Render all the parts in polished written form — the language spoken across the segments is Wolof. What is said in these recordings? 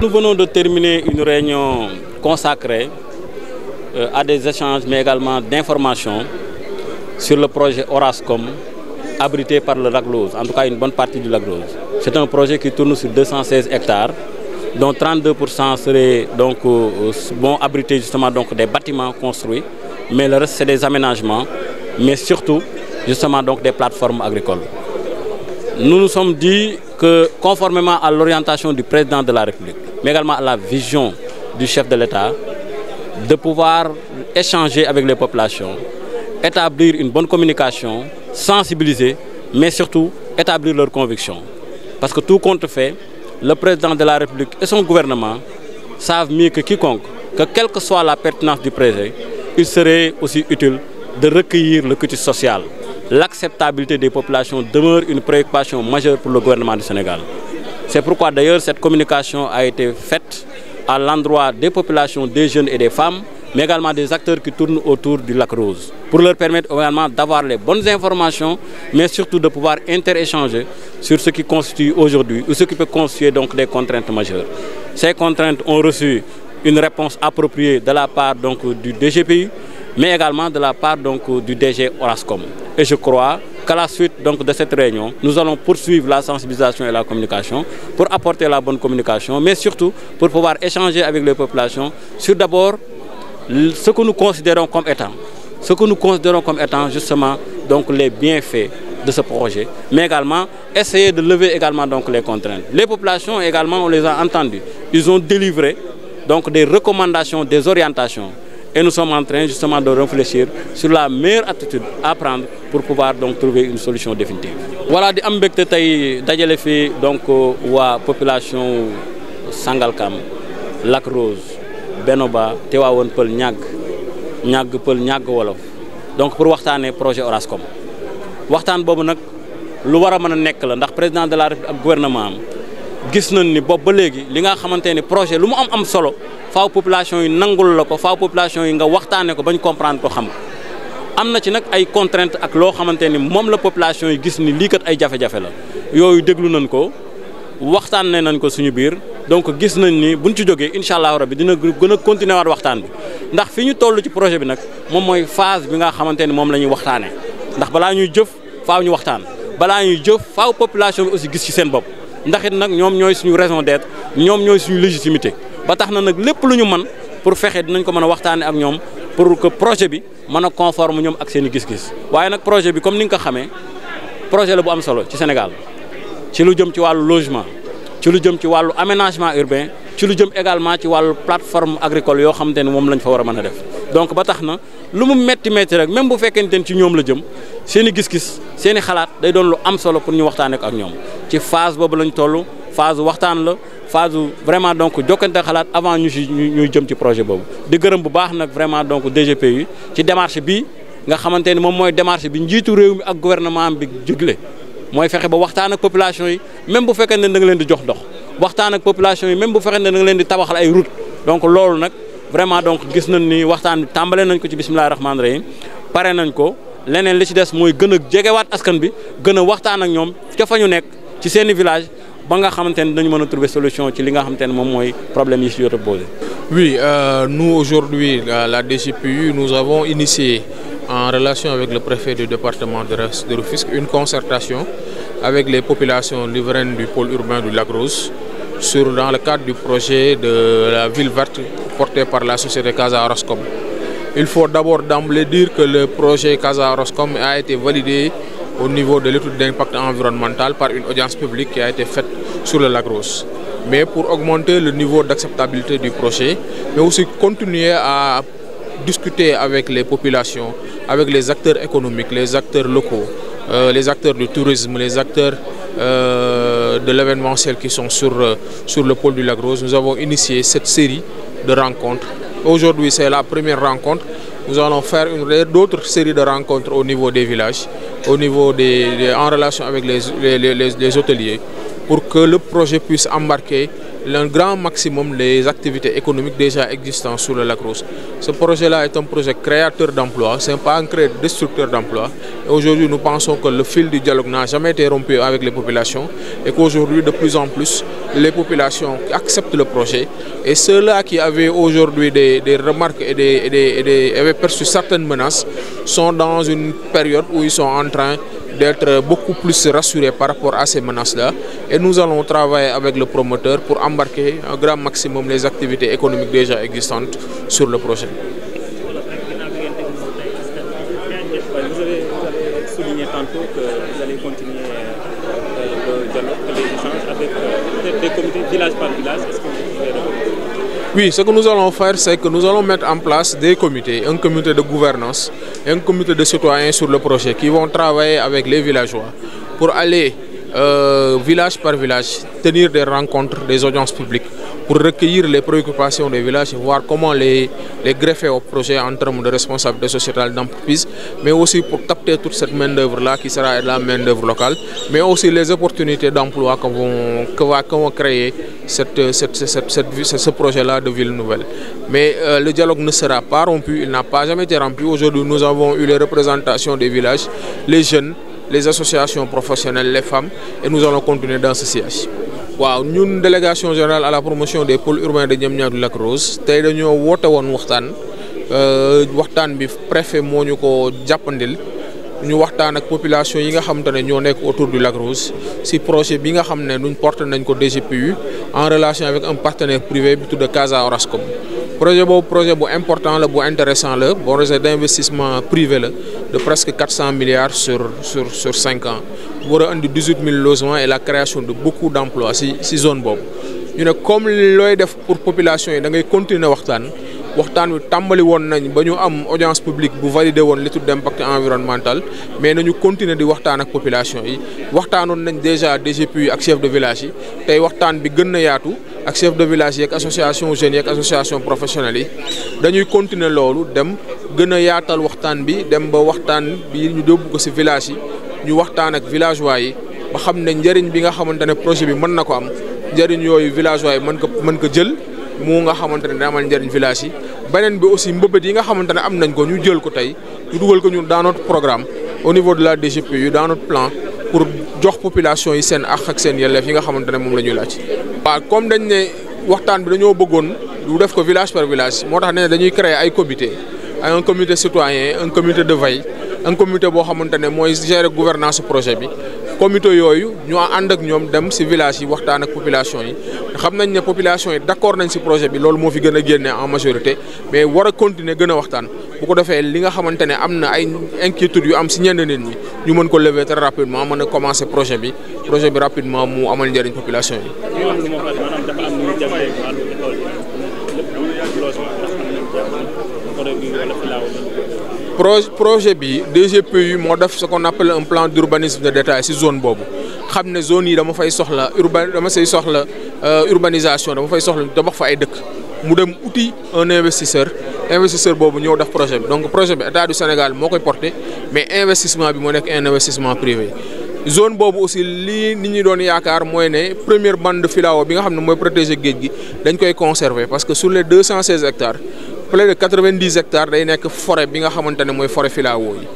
Nous venons de terminer une réunion consacrée à des échanges mais également d'informations sur le projet Orascom abrité par le Lac Rose, en tout cas une bonne partie du Lac Rose. C'est un projet qui tourne sur 216 hectares, dont 32% seraient donc, abriter justement donc, des bâtiments construits, mais le reste c'est des aménagements, mais surtout justement donc, des plateformes agricoles. Nous nous sommes dit que conformément à l'orientation du président de la République, mais également à la vision du chef de l'État, de pouvoir échanger avec les populations, établir une bonne communication, sensibiliser, mais surtout établir leurs convictions. Parce que tout compte fait, le président de la République et son gouvernement savent mieux que quiconque que quelle que soit la pertinence du projet, il serait aussi utile de recueillir le quitus social. L'acceptabilité des populations demeure une préoccupation majeure pour le gouvernement du Sénégal. C'est pourquoi d'ailleurs cette communication a été faite à l'endroit des populations, des jeunes et des femmes, mais également des acteurs qui tournent autour du Lac Rose, pour leur permettre également d'avoir les bonnes informations, mais surtout de pouvoir interéchanger sur ce qui constitue aujourd'hui, ou ce qui peut constituer donc des contraintes majeures. Ces contraintes ont reçu une réponse appropriée de la part donc, du DGPU, mais également de la part donc, du DG Orascom. Et je crois qu'à la suite donc, de cette réunion, nous allons poursuivre la sensibilisation et la communication pour apporter la bonne communication, mais surtout pour pouvoir échanger avec les populations sur d'abord ce que nous considérons comme étant, justement donc, les bienfaits de ce projet, mais également essayer de lever également donc, les contraintes. Les populations également, on les a entendues, ils ont délivré donc, des recommandations, des orientations. Et nous sommes en train justement de réfléchir sur la meilleure attitude à prendre pour pouvoir donc trouver une solution définitive. Voilà, di am mbégte tey dajale fi donc waa population Sangalkam, Lac Rose, Benoba, Tivaouane Peulh, Niague Peulh, Niague Wolof. Donc pour waxtaanee projet Orascom. Waxtaan boobu nag lu war a mën a nekk la ndax président de la République ak gouvernement am gis nañ ni boobu ba léegi li nga xamante ni projet lu mu am solo. Faaw population yi nangul la ko faaw population yi nga waxtaanee ko bañ comprendre ko xam ko am na ci nag ay contraintes ak loo xamante ni moom la population yi gis ni lii kat ay jafe-jafe la yooyu déglu nañ ko waxtaanee nañ ko suñu biir donc gis nañ ni buñ ci jógee incha allah rabbi dina gën a continuer waat waxtaan bi ndax fi ñu toll ci projet bi nag moom mooy phase bi nga xamante ni moom la ñuy waxtaanee ndax balaa ñuy jëf faaw ñu waxtaan balaa ñuy jëf faaw population bi aussi gis ci seen bopp ndax it nag ñoom ñooy suñu raison d'être ñoom ñooy suñu légitimité. ba tax na nag lépp lu ñu mën pour fexe dinañ ko mën a waxtaane ak ñoom pour que projet bi mën a conforme ñoom ak seen i gis-gis waaye nag projet bi comme ni nga ko xamee projet la bu am solo ci Sénégal ci lu jëm ci wàllu logement ci lu jëm ci wàllu aménagement urbain ci lu jëm également ci wàllu plateforme agricole yoo xamante ne moom lañ fa war a mën a def donc ba tax na lu mu metti rek même bu fekkente ne ci ñoom la jëm seen i gis-gis seen i xalaat day doon lu am solo pour ñu waxtaane ko ak ñoom ci phase boobu lañ toll phase waxtaan la phase vraiment donc jokkante xalaat avant ñuy jëm ci projet boobu di gërëm bu baax nag vraiment donc DGPU ci démarche bi nga xamante ni moom mooy démarche bi njiitu réew mi ak gouvernement bi jógle mooy fexe ba waxtaan ak population yi même bu fekkee ne da nga leen di jox ndox waxtaan ak population yi même bu fekkee ne da nga leen di tabaxal ay route donc loolu nag vraiment donc gis nañ ni waxtaan bi tàmbale nañ ko ci bismillahi rahmaani rahim pare nañ ko leneen li ci des mooy gën a jegewaat askan bi gën a waxtaan ak ñoom ca fa ñu nekk ci seeni village ba nga xamante ne dañu mën a trouver solution ci li nga xamante ne moom mooy problème yi si jot a posé. Oui, nous aujourd'hui, la DGPU, nous avons initié en relation avec le préfet du département de Rufisque une concertation avec les populations riveraines du pôle urbain du Lac Rose dans le cadre du projet de la ville verte porté par la société Casa Orascom. Il faut d'abord d'emblée dire que le projet Casa Orascom a été validé au niveau de l'étude d'impact environnemental par une audience publique qui a été faite sur le Lac Rose. Mais pour augmenter le niveau d'acceptabilité du projet, mais aussi continuer à discuter avec les populations, avec les acteurs économiques, les acteurs locaux, les acteurs du tourisme, les acteurs de l'événementiel qui sont sur le pôle du Lac Rose, nous avons initié cette série de rencontres. Aujourd'hui, c'est la première rencontre. Nous allons faire d'autres séries de rencontres au niveau des villages, au niveau en relation avec les hôteliers, pour que le projet puisse embarquer un grand maximum les activités économiques déjà existantes sur le lac Rose. Ce projet-là est un projet créateur d'emplois, ce n'est pas un créateur destructeur d'emplois. Aujourd'hui, nous pensons que le fil du dialogue n'a jamais été rompu avec les populations et qu'aujourd'hui, de plus en plus, les populations acceptent le projet. Et ceux-là qui avaient aujourd'hui des remarques et avaient perçu certaines menaces sont dans une période où ils sont en train d'être beaucoup plus rassurés par rapport à ces menaces-là. Et nous allons travailler avec le promoteur pour embarquer un grand maximum les activités économiques déjà existantes sur le projet. Vous avez souligné tantôt que vous allez continuer le dialogue, les échanges avec des comités village par village. Est-ce que vous pouvez répondre? Oui, ce que nous allons faire, c'est que nous allons mettre en place des comités, un comité de gouvernance et un comité de citoyens sur le projet qui vont travailler avec les villageois pour aller village par village, tenir des rencontres, des audiences publiques pour recueillir les préoccupations des villages et voir comment les greffer au projet en termes de responsabilité sociétale d'entreprise, mais aussi pour capter toute cette main-d'œuvre-là qui sera la main-d'œuvre locale, mais aussi les opportunités d'emploi que va créer ce projet-là de ville nouvelle. Mais le dialogue ne sera pas rompu, il n'a pas jamais été rompu. Aujourd'hui, nous avons eu les représentations des villages, les jeunes, les associations professionnelles, les femmes, et nous allons continuer dans ce siège. Waaw ñun délégation générale à la promotion des pôles urbains de Diamniadio Lac Rose tey dañoo woote woon waxtaan bi préfet moo ñu ko jàppandil ñu waxtaan ak population yi nga xamante ne ñoo nekk autour du Lac Rose si projet bi nga xam ne duñ porté nañ ko DGPU en relation avec un partenaire privé bi tudd Casa Orascom. Projet bu important la bu intéressant la projet d'investissement privé la de presque 400 milliards sur 5 ans war a andi 18 000 logements et la création de beaucoup d'emplois si zone boobu. ñu ne comme looy def pour population yi da ngay continuer waxtaan wi tàmbali woon nañ ba ñu am audience publique bu validé woon l'étude d'impact environnemental mais nañu continuer di waxtaan ak population yi waxtaanoon nañ déjà DGPU ak chef de village yi tey waxtaan bi gën na yaatu ak chef de village yi ak association jeunes yi ak association professionnelle yi dañuy continuer loolu dem gën a yaatal waxtaan bi dem ba waxtaan bi ñu yóbbu ko ci village yi ñu waxtaan ak villageois yi ba xam ne njëriñ bi nga xamante ne projet bi mën na ko am njëriñ yooyu villageois yi mën ko jël mu nga xamante ne amal njëriñ village yi beneen bi aussi mbëbët yi nga xamante ne am nañ ko ñu jël ko tey ñu dugal ko ñun dans notre programme au niveau de la DGPU dans notre plan pour jox population yi seen ak seen yelleef yi nga xamante ne moom la ñuy laaj. waaw comme dañ ne waxtaan bi dañoo bëggoon du def ko village par village moo tax ne dañuy créer ay comité ay un comité citoyen un comité de veille un comité boo xamante ne mooy gérer gouvernance projet bi. comité yooyu ñu ànd ak ñoom dem ci village yi waxtaan ak population yi xam nañ ne population yi d'accord nañ ci projet bi loolu moo fi gën a génne en majorité mais war a continuer gën a waxtaan bu ko defee li nga xamante ne am na ay inquiétudes yu am ci ñenn nit ñi ñu mën ko lever très rapidement mën a commencer projet bi rapidement mu amal njëriñ population yi. projet bi DGPU moo def ce qu'on appelle un plan d'urbanisme de détail ci zone boobu xam ne zone yi dama fay soxla urbanisation dama fay soxla tabax fa ay dëkk mu dem uti un investisseur boobu ñëw def projet bi donc projet bi état du Sénégal moo koy porté mais investissement bi moo nekk un investissement privé. zone boobu aussi lii nit ñi doon yaakaar mooy ne première bande de filao bi nga xam ne mooy protéger géej gi dañ koy conserver parce que sur les 216 hectares. plus de 90 hectares day nekk forêt bi nga xamante ne mooy forêt filao yi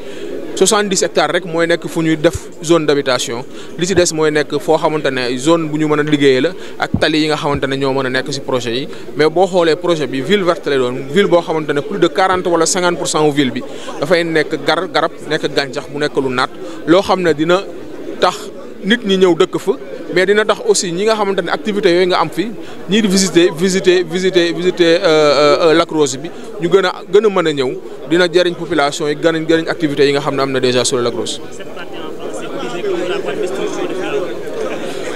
70 hectares rek mooy nekk fu ñuy def zone d'habitation li ci des mooy nekk foo xamante ne zone bu ñu mën a liggéeyee la ak tali yi nga xamante ne ñoo mën a nekk ci projet yi mais boo xoolee projet bi ville verte lay doon ville boo xamante ne plus de 40 wala 50% wu ville bi dafay nekk garab nekk gàncax bu nekk lu naat loo xam ne dina tax nit ñi ñëw dëkk fa mais dina tax aussi ñi nga xamante ne activités yooyu nga am fi ñii di visiter Lac Rose bi ñu gën a mën a ñëw dina jëriñ population yi gën a jëriñ activités yi nga xam ne am na déjà sur le Lac Rose.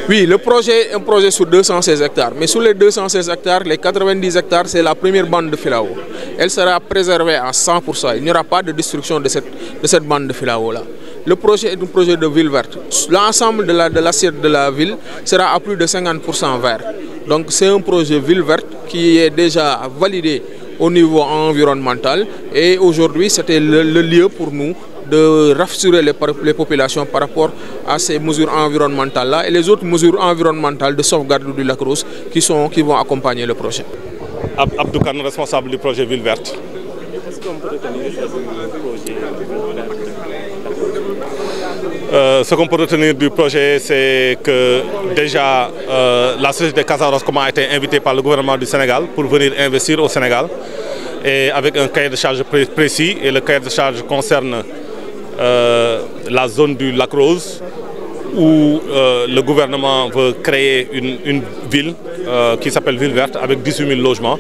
Oui, le projet est un projet sur 216 hectares mais sur les 216 hectares les 90 hectares c'est la première bande de filao. Elle sera préservée à 100%. Il n'y aura pas de destruction de cette bande de filao là. Le projet est un projet de ville verte. L'ensemble de l'assiette de la ville sera à plus de 50% vert. Donc c'est un projet ville verte qui est déjà validé au niveau environnemental et aujourd'hui c'était le lieu pour nous de rassurer les populations par rapport à ces mesures environnementales-là et les autres mesures environnementales de sauvegarde du lac Rose qui vont accompagner le projet. Abdou Kane, responsable du projet Ville Verte. Est-ce qu'on peut retenir du projet Ce qu'on peut retenir du projet, c'est que déjà la société Casa Orascom a été invitée par le gouvernement du Sénégal pour venir investir au Sénégal et avec un cahier de charge précis. Et le cahier de charge concerne la zone du lac Rose où le gouvernement veut créer une ville qui s'appelle Ville Verte avec 18 000 logements.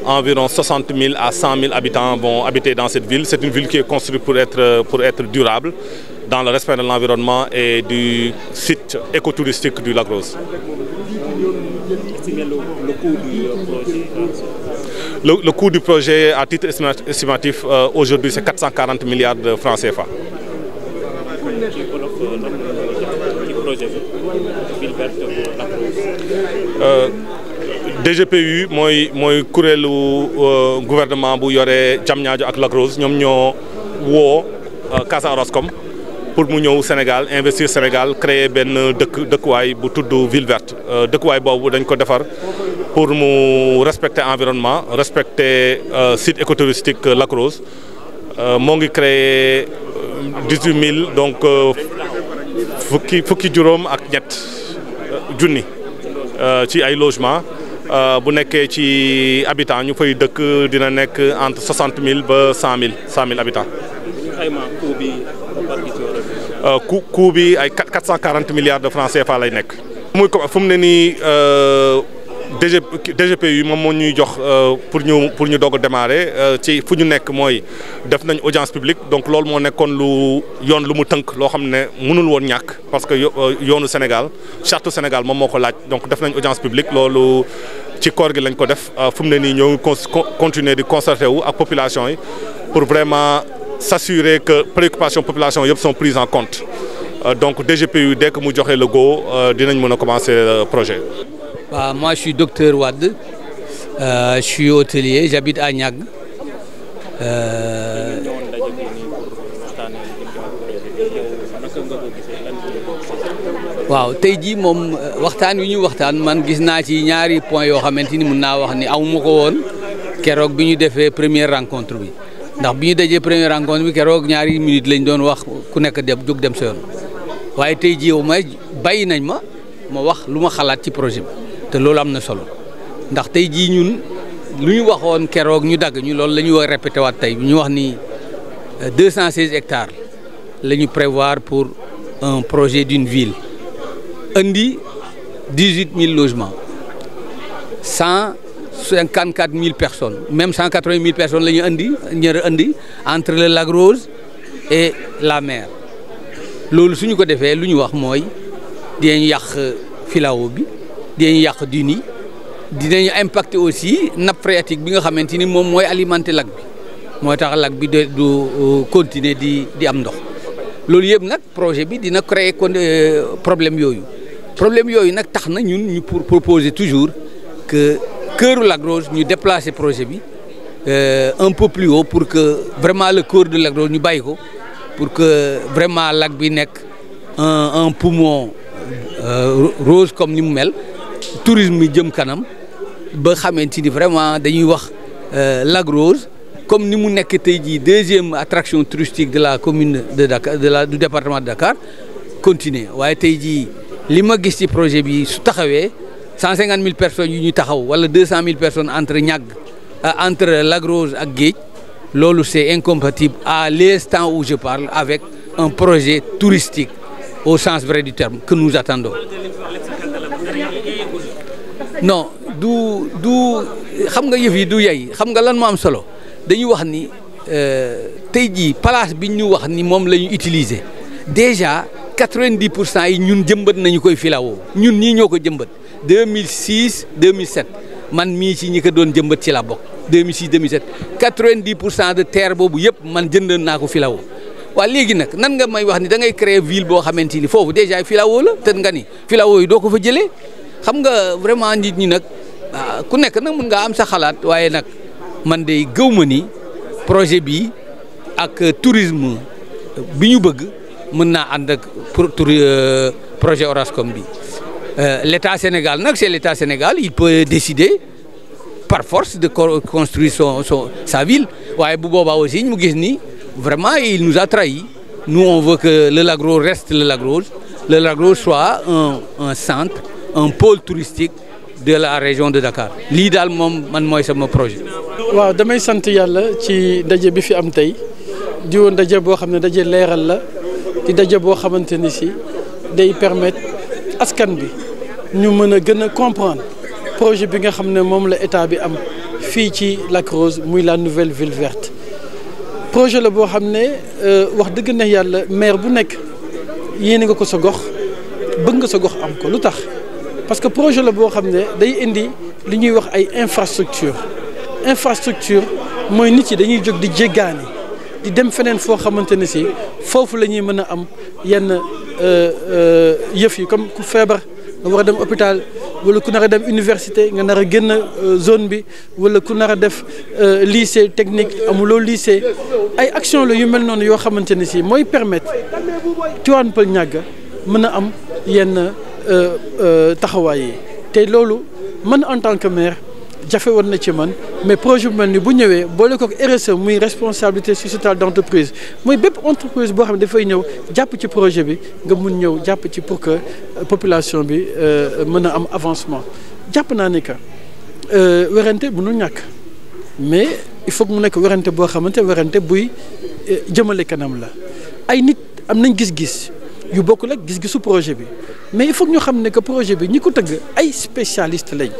Environ 60 000 à 100 000 habitants vont habiter dans cette ville. C'est une ville qui est construite pour être durable dans le respect de l'environnement et du site écotouristique du lac Rose. Le coût du projet, à titre estimatif, aujourd'hui, c'est 440 milliards de francs CFA. DGPU mooy kuréelu gouvernement bu yore Diamniadio ak Lac Rose ñoom ñoo woo Casa Orascom pour mu ñëw Sénégal investir Sénégal créer benn dëkkuwaay bu tudd Ville Verte dëkkuwaay boobu dañ ko defar pour mu respecter environnement respecter site écotouristique Lac Rose moo ngi créer 18 000 donc fukki juróom ak ñett junni ci ay logement bu nekkee ci habitants ñu fay dëkk dina nekk entre 60 000 ba 100 000 habitants. coût bi ay 440 milliards de francs CFA lay nekk. muy fu mu ne nii DGPU moom moo ñuy jox pour ñu doog a démarrer ci fu ñu nekk mooy def nañ audience publique donc loolu moo nekkoon lu mu tënk loo xam ne mënul woon ñàkk parce que yoonu Sénégal charte Sénégal moom moo ko laaj donc def nañ audience publique loolu ci koor gi lañ ko def fu mu ne nii ñoo ngi continuer di concerter wu ak population yi pour vraiment s'assurer que préoccupations population yëpp sont prises en compte donc DGPU dès que mu joxe le go dinañ mën a commencer le projet. Moi, je suis docteur Wade, je suis hôtelier, j'habite à Niag. Waaw tey jii moom waxtaan wi ñu waxtaan man gis naa ci ñaari point yoo xamante ni mun naa wax ni aw ma ko woon keroog bi ñu defee première rencontre bi ndax bi ñu dajee première rencontre bi keroog ñaari minutes lañ doon wax ku nekk jóg dem sa yoon waaye tey jii yow may bàyyi nañ ma wax lu ma xalaat ci projet bi. te loolu am na solo ndax tey jii ñun lu ñu waxoon keroog ñu dagg ñu loolu la ñu war a répété waat tey ñu wax ni 216 hectares la ñu prévoir pour un projet d'une ville indi 18 000 logements 154 000 personnes même 180 000 personnes la ñu indi entre le lac Rose et la mer loolu suñu ko defee lu ñu wax mooy dinañu yàq filao bi. dinañu yàq dune yi dinañu impacter aussi nappe phréatique bi nga xamante ni moom mooy alimenter lac bi moo tax lac bi du continuer di am ndox loolu yëpp nag projet bi dina créer problème yooyu nag tax na ñun ñu pour proposer toujours que cœuru Lac Rose ñu déplacer projet bi un peu plus haut pour que vraiment le cœur de Lac Rose ñu bàyyi ko pour que vraiment lac bi nekk un poumon rose comme ni mu mel. tourisme bi jëm kanam ba xamante ni vraiment dañuy wax Lac Rose comme ni mu nekk tey jii deuxième attraction touristique de la commune de Dakar du département de Dakar continuer waaye tey jii li ma gis ci projet bi su taxawee 150 000 personnes yu ñu taxaw wala 200 000 personnes entre Lac Rose ak géej loolu c'est incompatible à l'instant où je parle avec un projet touristique au sens vrai du terme que nous attendons. Non du xam nga yëf yi du yey xam nga lan moo am solo dañuy wax ni tey jii place bi ñu wax ni moom la ñu utiliser déjà 90% yi ñun jëmbat nañu koy filao ñun ñii ñoo ko jëmbat 2006 2007 man mii ci ñi ko doon jëmbat ci la bokk 2006 2007 90% de terre boobu yëpp man jëndoon naa ko filao waa léegi nag nan nga may wax ni da ngay créer ville boo xamante ni foofu déjà filao la te nga ni filao yi doo ko fa jëlee. xam nga vraiment nit ñi nag ku nekk nag mën nga am sa xalaat waaye nag man de gëw ma ni projet bi ak tourisme bi ñu bëgg mën naa ànd ak projet Orascom bi l'État Sénégal nag c'est l'État Sénégal il peut décider par force de construire sa ville waaye bu boobaa aussi mu gis ni vraiment il nous a trahis nous on veut que le Lac Rose reste le Lac Rose soit un centre un pôle touristique de la région de Dakar lii daal moom man mooy sama projet. waaw damay sant yàlla ci daje bi fi am tey di woon daje boo xam ne daje leeral la di daje boo xamante ni si day permettre askan bi ñu mën a gën a comprendre projet bi nga xam ne moom la état bi am fii ci Lac Rose muy la nouvelle ville verte. projet la boo xam ne wax dëgg neex yàlla maire bu nekk yéene nga ko sa gox bëgg nga sa gox am ko lu tax parce que projet la boo xam ne day indi li ñuy wax ay infrastructure mooy nit yi dañuy jóg di jéggaani di dem feneen foo xamante ne si foofu la ñuy mën a am yenn yëf yi comme ku feebar nga war a dem hôpital wala ku nar a dem université nga nar a génn zone bi wala ku nar a def lycée technique amuloo lycée ay action la yu mel noonu yoo xamante ne si mooy permettre Tivaouane Peulh Niaga mën a am yenn taxawaay yi te loolu man en tant que maire jafe woon na ci man mais projet bu mel ni bu ñëwee boole ko RSE muy responsabilité sociétale d'entreprise mooy bépp entreprise boo xam ne dafay ñëw jàpp ci projet bi nga mun ñëw jàpp ci pour que population bi mën a am avancement jàpp naa ne que werante mënul ñàkk mais il faut que mu nekk werante boo xamante werante buy jëmale kanam la ay nit am nañ gis-gis yu bokkul ak gis-gisu projet bi mais il faut que ñu xam ne que projet bi ñi ko tëgg ay spécialistes lañ.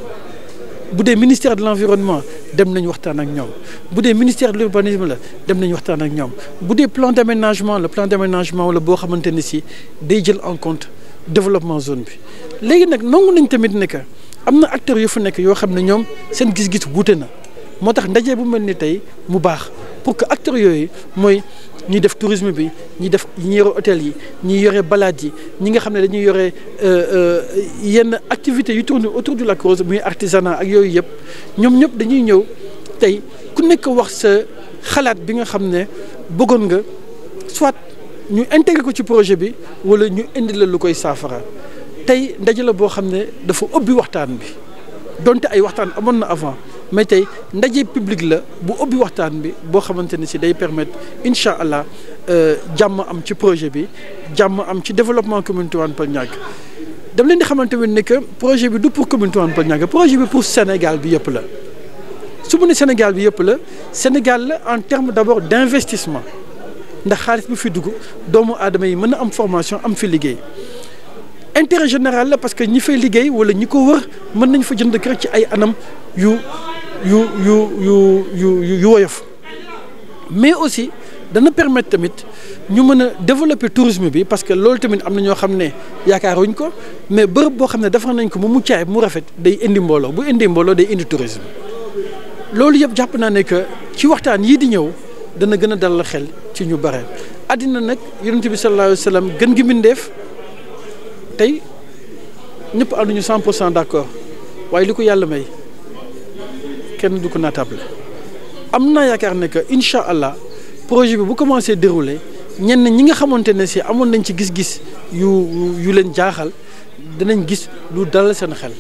bu dee ministère de l'environnement dem nañ waxtaan ak ñoom bu dee ministère de l'urbanisme la dem nañ waxtaan ak ñoom bu dee plan d'aménagement le plan d'aménagement wala boo xamante ne si day jël en compte développement zone bi léegi nag nangu nañ tamit ne que am na acteurs yu fa nekk yoo xam ne ñoom seen gis-gis wuute na moo tax ndaje bu mel ni tey mu baax pour que acteurs yooyu mooy ñi def tourisme bi ñi def ñi yore hôtel yi ñi yore balade yi ñi nga xam ne dañuy yore yenn activités yu tourne autour du Lac Rose muy artisanat ak yooyu yëpp ñoom ñëpp dañuy ñëw tey ku nekk wax sa xalaat bi nga xam ne bëggoon nga soit ñu intégrer ko ci projet bi wala ñu indi la lu koy saafara tey ndaje la boo xam ne dafa ubbi waxtaan bi donte ay waxtaan amoon na avant mais tey ndaje public la bu ubbi waxtaan bi boo xamante ne si day permettre incha allah jàmm am ci projet bi jàmm am ci développement commune Tivaouane Peulh Niaga dam leen di xamante ne que projet bi du pour commune Tivaouane Peulh Niaga projet bi pour Sénégal bi yëpp la su mu ne Sénégal bi yëpp la Sénégal la en termes d'abord d'investissement ndax xaalis bu fi dugg doomu aadama yi mën a am formation am fi liggéey intérêt général la parce que ñi fay liggéey wala ñi ko wër mën nañ fa jënd kër ci ay anam yu woyof mais aussi dana permettre tamit ñu mën a développer tourisme bi parce que loolu tamit am na ñoo xam ne yaakaaruñ ko mais bërëb boo xam ne defar nañ ko mu muccaay mu rafet day indi mbooloo bu indi mbooloo day indi tourisme loolu yëpp jàpp naa ne que ci waxtaan yii di ñëw dana gën a dalal xel ci ñu bare àddina nag yonent bi sallallahu alayhi wa sallam gën gi mbindeef tey ñëpp ànduñu 100% d'accord waaye li ko yàlla may kenn du ko naatable am naa yaakaar ne que incha allah projet bi bu commencé dérouler ñenn ñi nga xamante ne si amoon nañ ci gis-gis yu leen jaaxal danañ gis lu dalal seen xel.